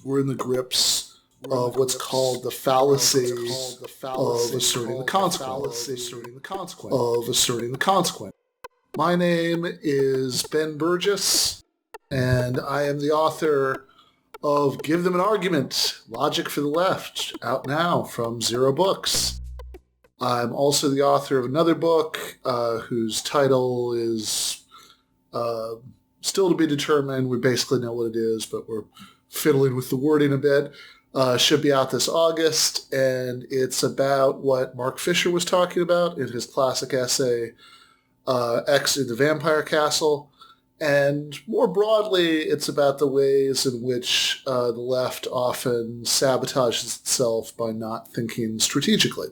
we're in the grips of what's called the fallacy of asserting the consequent. My name is Ben Burgis, and I am the author of Give Them an Argument, Logic for the Left, out now from Zer0 Books. I'm also the author of another book whose title is still to be determined. We basically know what it is, but we're fiddling with the wording a bit. Should be out this August, and it's about what Mark Fisher was talking about in his classic essay, Exiting the Vampire Castle. And more broadly, it's about the ways in which the left often sabotages itself by not thinking strategically.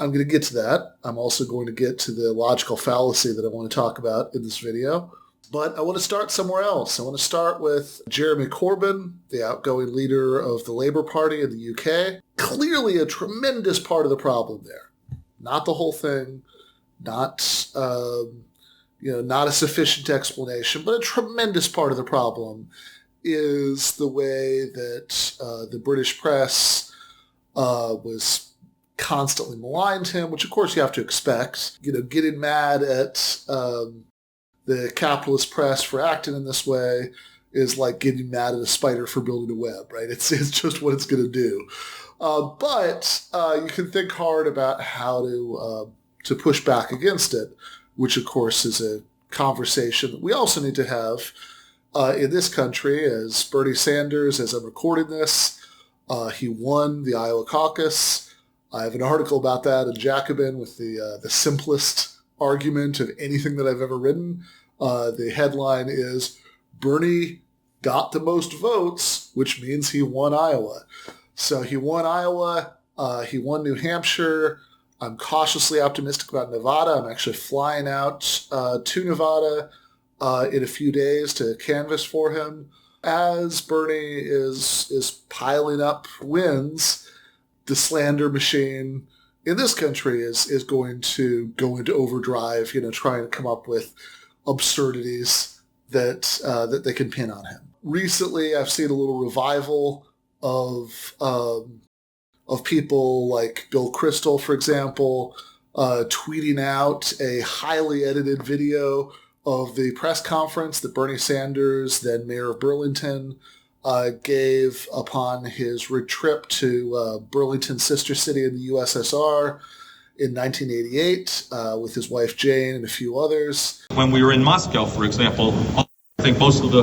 I'm going to get to that. I'm also going to get to the logical fallacy that I want to talk about in this video. But I want to start somewhere else. I want to start with Jeremy Corbyn, the outgoing leader of the Labour Party in the UK. Clearly a tremendous part of the problem there. Not the whole thing, not a sufficient explanation, but a tremendous part of the problem is the way that the British press was constantly maligned him, which of course you have to expect. Getting mad at the capitalist press for acting in this way is like getting mad at a spider for building a web, right? It's just what it's going to do. But you can think hard about how to push back against it, which of course is a conversation that we also need to have in this country. As Bernie Sanders, as I'm recording this, he won the Iowa caucus. I have an article about that in Jacobin with the simplest argument of anything that I've ever written. The headline is, Bernie got the most votes, which means he won Iowa. So he won Iowa, he won New Hampshire. I'm cautiously optimistic about Nevada. I'm actually flying out to Nevada in a few days to canvass for him. As Bernie is piling up wins, the slander machine in this country is going to go into overdrive, trying to come up with absurdities that they can pin on him. Recently, I've seen a little revival of people like Bill Kristol, for example, tweeting out a highly edited video of the press conference that Bernie Sanders, then mayor of Burlington, gave upon his trip to Burlington's sister city in the USSR in 1988 with his wife Jane and a few others. When we were in Moscow, for example, I think most of the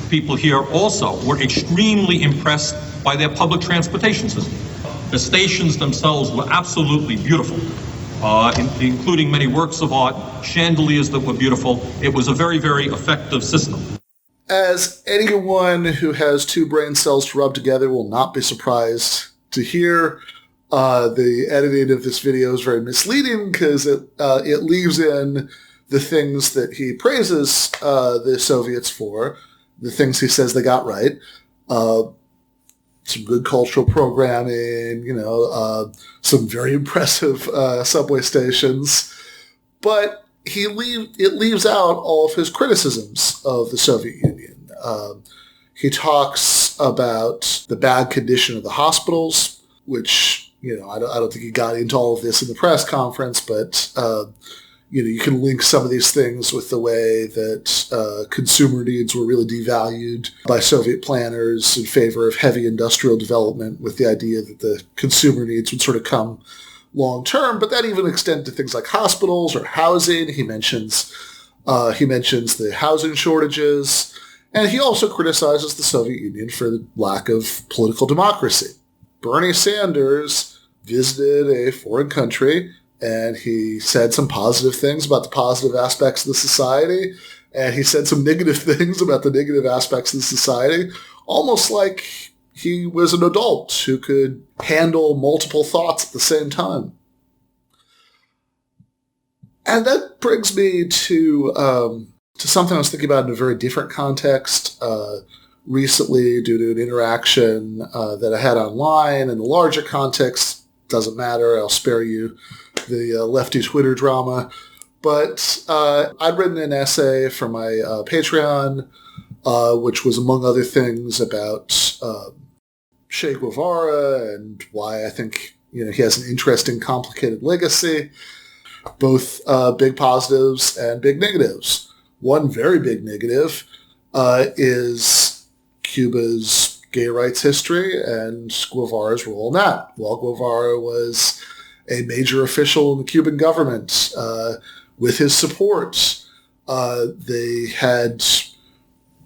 people here also were extremely impressed by their public transportation system. The stations themselves were absolutely beautiful, including many works of art, chandeliers that were beautiful. It was a very, very effective system. As anyone who has two brain cells to rub together will not be surprised to hear, the editing of this video is very misleading because it leaves in the things that he praises the Soviets for, the things he says they got right, some good cultural programming, some very impressive subway stations, but it leaves out all of his criticisms of the Soviet Union. He talks about the bad condition of the hospitals, which, I don't think he got into all of this in the press conference, but, you can link some of these things with the way that consumer needs were really devalued by Soviet planners in favor of heavy industrial development, with the idea that the consumer needs would sort of come long term, but that even extended to things like hospitals or housing. He mentions the housing shortages, and he also criticizes the Soviet Union for the lack of political democracy. Bernie Sanders visited a foreign country, and he said some positive things about the positive aspects of the society, and he said some negative things about the negative aspects of the society, almost like he was an adult who could handle multiple thoughts at the same time. And that brings me to something I was thinking about in a very different context recently due to an interaction that I had online. In the larger context, doesn't matter. I'll spare you the lefty Twitter drama. But I'd written an essay for my Patreon which was, among other things, about Che Guevara and why I think he has an interesting, complicated legacy, both big positives and big negatives. One very big negative is Cuba's gay rights history and Guevara's role in that. While Guevara was a major official in the Cuban government, with his support, they had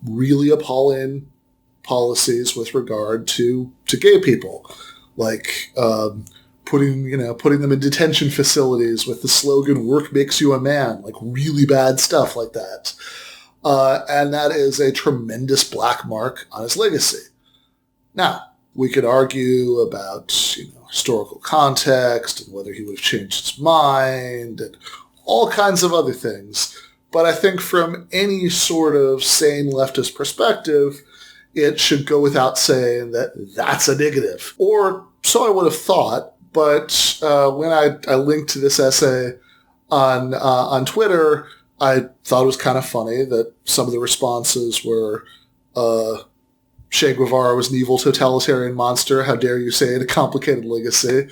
really appalling policies with regard to gay people, like putting them in detention facilities with the slogan "Work makes you a man," like really bad stuff like that. And that is a tremendous black mark on his legacy. Now, we could argue about historical context and whether he would have changed his mind and all kinds of other things. But I think from any sort of sane leftist perspective, it should go without saying that that's a negative. Or so I would have thought, but when I linked to this essay on Twitter, I thought it was kind of funny that some of the responses were, Che Guevara was an evil totalitarian monster. How dare you say it, a complicated legacy.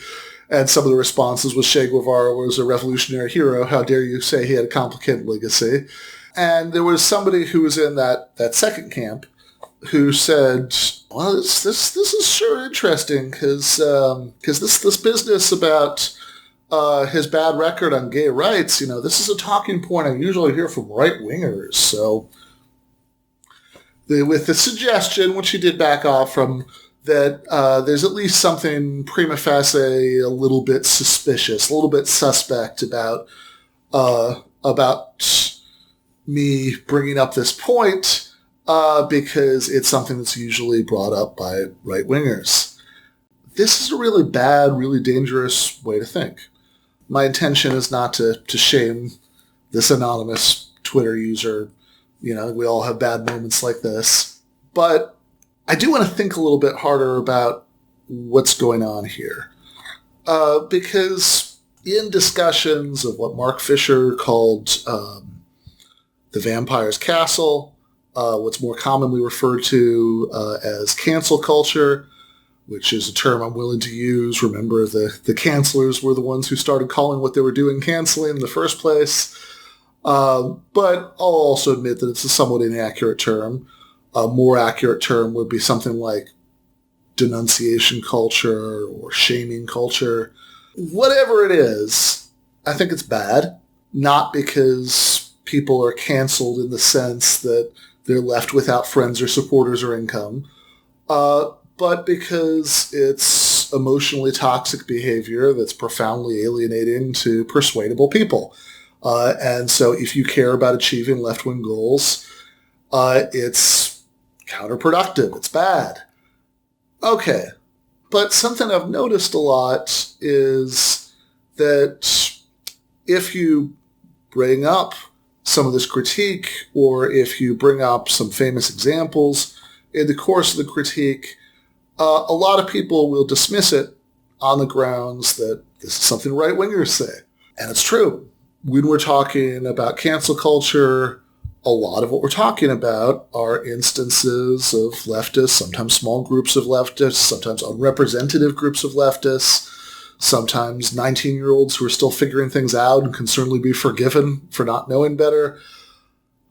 And some of the responses was Che Guevara was a revolutionary hero. How dare you say he had a complicated legacy. And there was somebody who was in that second camp who said, well, this is sure interesting because this business about his bad record on gay rights, this is a talking point I usually hear from right-wingers. So with the suggestion, which he did back off from, that there's at least something prima facie a little bit suspicious, a little bit suspect about me bringing up this point because it's something that's usually brought up by right-wingers. This is a really bad, really dangerous way to think. My intention is not to shame this anonymous Twitter user. We all have bad moments like this. But I do want to think a little bit harder about what's going on here. Because in discussions of what Mark Fisher called the vampire's castle, what's more commonly referred to as cancel culture, which is a term I'm willing to use. Remember, the cancelers were the ones who started calling what they were doing canceling in the first place. But I'll also admit that it's a somewhat inaccurate term. A more accurate term would be something like denunciation culture or shaming culture. Whatever it is, I think it's bad. Not because people are canceled in the sense that they're left without friends or supporters or income, but because it's emotionally toxic behavior that's profoundly alienating to persuadable people. And so if you care about achieving left-wing goals, it's counterproductive. It's bad. Okay. But something I've noticed a lot is that if you bring up some of this critique, or if you bring up some famous examples in the course of the critique, a lot of people will dismiss it on the grounds that this is something right-wingers say. And it's true. When we're talking about cancel culture, a lot of what we're talking about are instances of leftists, sometimes small groups of leftists, sometimes unrepresentative groups of leftists, sometimes 19-year-olds who are still figuring things out and can certainly be forgiven for not knowing better.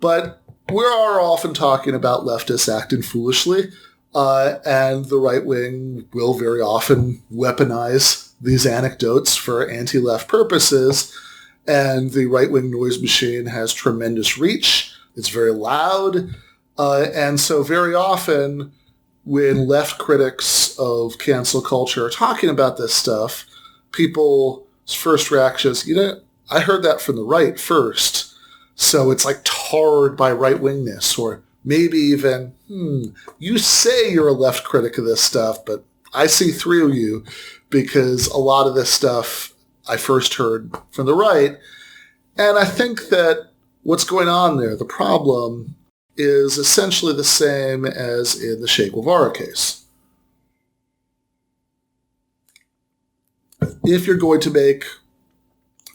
But we are often talking about leftists acting foolishly, and the right wing will very often weaponize these anecdotes for anti-left purposes, and the right-wing noise machine has tremendous reach. It's very loud, and so very often when left critics of cancel culture are talking about this stuff, people's first reaction is, I heard that from the right first, so it's like tarred by right-wingness, or maybe even, you say you're a left critic of this stuff, but I see through you because a lot of this stuff I first heard from the right. And I think that what's going on there, the problem, is essentially the same as in the Che Guevara case. If you're going to make,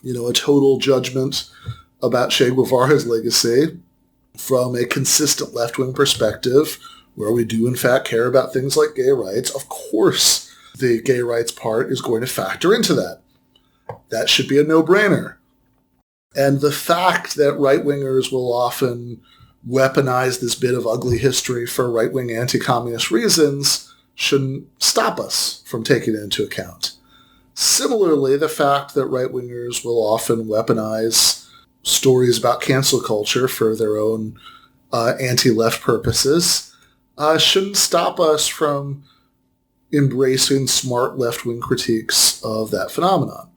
a total judgment about Che Guevara's legacy, from a consistent left-wing perspective, where we do in fact care about things like gay rights, of course the gay rights part is going to factor into that. That should be a no-brainer. And the fact that right-wingers will often weaponize this bit of ugly history for right-wing anti-communist reasons shouldn't stop us from taking it into account. Similarly, the fact that right-wingers will often weaponize stories about cancel culture for their own anti-left purposes shouldn't stop us from embracing smart left-wing critiques of that phenomenon.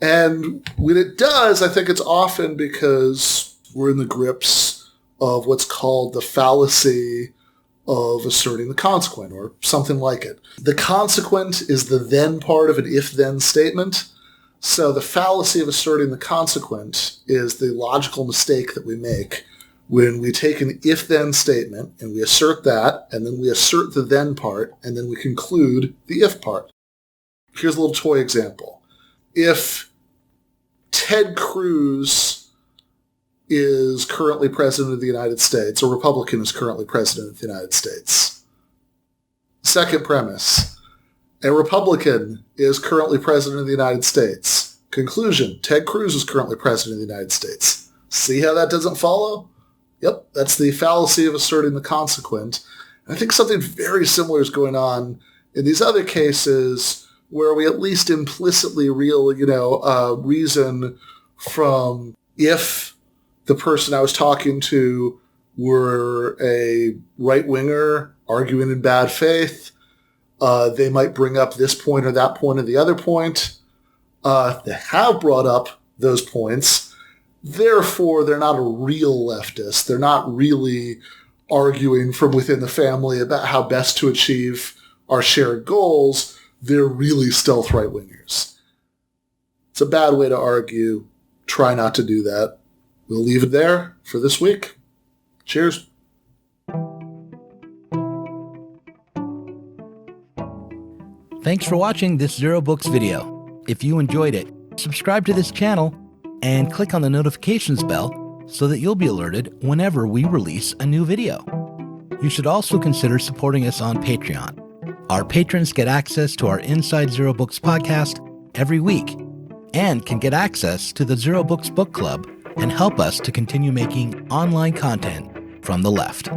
And when it does, I think it's often because we're in the grips of what's called the fallacy of asserting the consequent, or something like it. The consequent is the then part of an if-then statement. So the fallacy of asserting the consequent is the logical mistake that we make when we take an if-then statement and we assert that, and then we assert the then part, and then we conclude the if part. Here's a little toy example. If Ted Cruz is currently president of the United States, or Republican is currently president of the United States. Second premise, a Republican is currently president of the United States. Conclusion, Ted Cruz is currently president of the United States. See how that doesn't follow? Yep, that's the fallacy of asserting the consequent. And I think something very similar is going on in these other cases where we at least implicitly reason from if the person I was talking to were a right-winger arguing in bad faith, they might bring up this point or that point or the other point. They have brought up those points. Therefore, they're not a real leftist. They're not really arguing from within the family about how best to achieve our shared goals. They're really stealth right-wingers. It's a bad way to argue. Try not to do that. We'll leave it there for this week. Cheers. Thanks for watching this Zer0 Books video. If you enjoyed it, subscribe to this channel and click on the notifications bell so that you'll be alerted whenever we release a new video. You should also consider supporting us on Patreon. Our patrons get access to our Inside Zer0 Books podcast every week and can get access to the Zer0 Books book club and help us to continue making online content from the left.